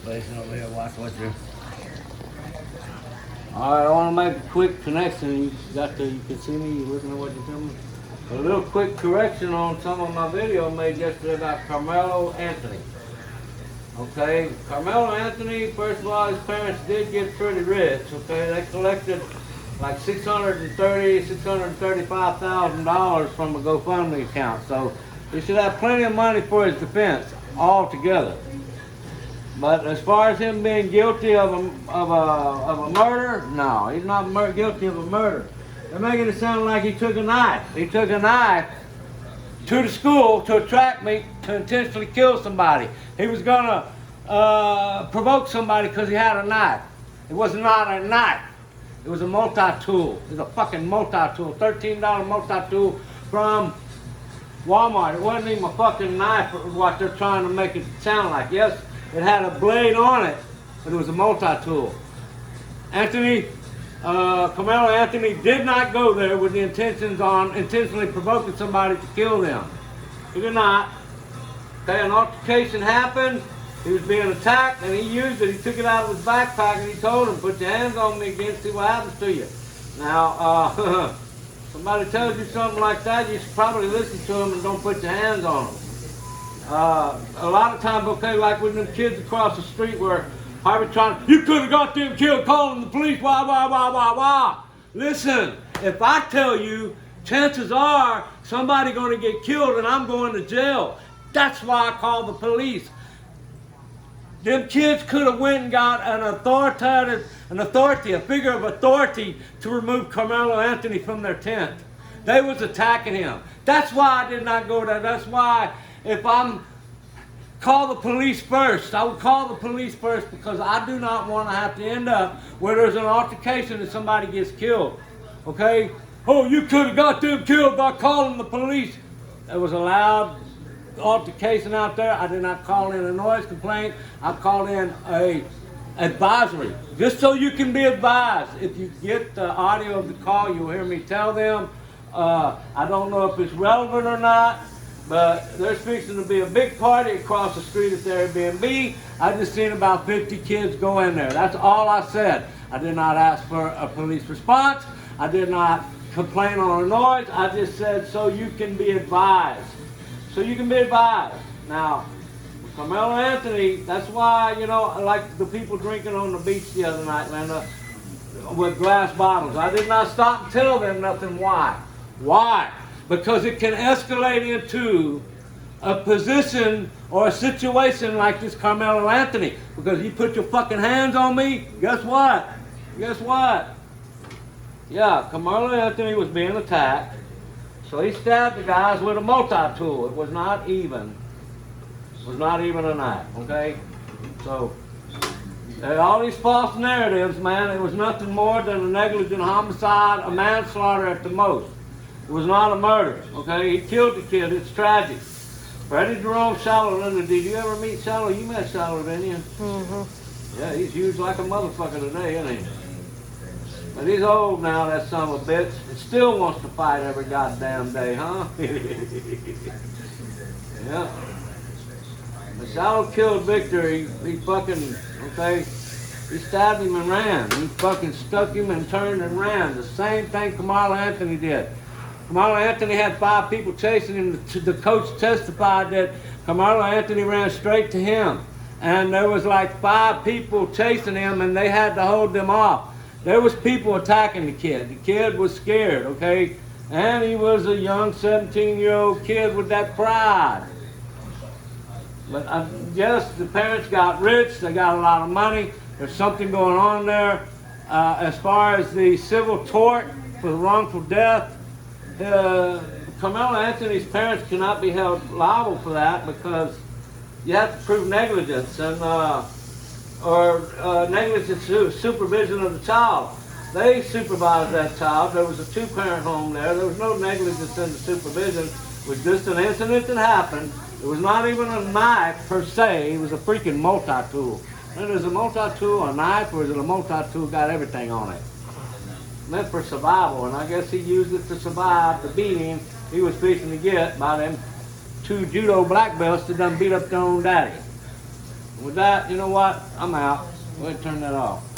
facing over here. Watch what you're. All right, I want to make a quick connection. You can see me. You're looking at what you're telling me. A little quick correction on some of my video made yesterday about Karmelo Anthony. Okay, Karmelo Anthony, first of all, his parents did get pretty rich. Okay, they collected like $635,000 from a GoFundMe account. So he should have plenty of money for his defense altogether. But as far as him being guilty of a murder, no, he's not guilty of a murder. They're making it sound like he took a knife. He took a knife to the school to attract me to intentionally kill somebody. He was gonna provoke somebody because he had a knife. It was not a knife. It was a multi-tool. It was a fucking multi-tool, $13 multi-tool from Walmart. It wasn't even a fucking knife or what they're trying to make it sound like. Yes, it had a blade on it, but it was a multi-tool. Karmelo Anthony did not go there with the intentions on intentionally provoking somebody to kill them. He did not. Okay, an altercation happened. He was being attacked and he used it. He took it out of his backpack and he told him, put your hands on me again, see what happens to you. Now, somebody tells you something like that, you should probably listen to them and don't put your hands on them. A lot of times, okay, like with them kids across the street where Harvey trying, you could have got them killed calling the police, wah. Listen, if I tell you, chances are somebody going to get killed and I'm going to jail. That's why I call the police. Them kids could have went and got a figure of authority to remove Karmelo Anthony from their tent. They was attacking him. That's why I did not go there. That's why if I'm call the police first, I would call the police first because I do not want to have to end up where there's an altercation and somebody gets killed. Okay? Oh, you could have got them killed by calling the police. There was a loud altercation out there. I did not call in a noise complaint. I called in a advisory, just so you can be advised. If you get the audio of the call, you'll hear me tell them. I don't know if it's relevant or not, but there's fixing to be a big party across the street at the Airbnb. I just seen about 50 kids go in there. That's all I said. I did not ask for a police response. I did not complain on a noise. I just said so you can be advised. So you can be advised. Now, Karmelo Anthony, that's why, you know, like the people drinking on the beach the other night, Linda, with glass bottles. I did not stop and tell them nothing. Why? Why? Because it can escalate into a position or a situation like this Karmelo Anthony. Because you put your fucking hands on me, guess what? Guess what? Yeah, Karmelo Anthony was being attacked. So he stabbed the guys with a multi-tool. It was not even a knife, okay? So, all these false narratives, man, it was nothing more than a negligent homicide, a manslaughter at the most. It was not a murder, okay? He killed the kid. It's tragic. Freddie Jerome Shallow, Linda, did you ever meet Shallow? You met Shallow, didn't you? Mm-hmm. Yeah, he's huge like a motherfucker today, isn't he? But he's old now, that son of a bitch. And still wants to fight every goddamn day, huh? Yeah. But Shallow killed Victor. He fucking, okay, he stabbed him and ran. He fucking stuck him and turned and ran. The same thing Karmelo Anthony did. Karmelo Anthony had 5 people chasing him. The coach testified that Karmelo Anthony ran straight to him. And there was like 5 people chasing him and they had to hold them off. There was people attacking the kid. The kid was scared, okay? And he was a young 17-year-old kid with that pride. But yes, the parents got rich. They got a lot of money. There's something going on there. As far as the civil tort for wrongful death, Karmelo Anthony's parents cannot be held liable for that because you have to prove negligence and or negligent supervision of the child. They supervised that child. There was a 2-parent home there. There was no negligence in the supervision. It was just an incident that happened. It was not even a knife per se. It was a freaking multi-tool. And is a multi-tool a knife or is it a multi-tool got everything on it? Meant for survival, and I guess he used it to survive the beating he was fixing to get by them 2 judo black belts that done beat up their own daddy. With that, you know what? I'm out. Go ahead and turn that off.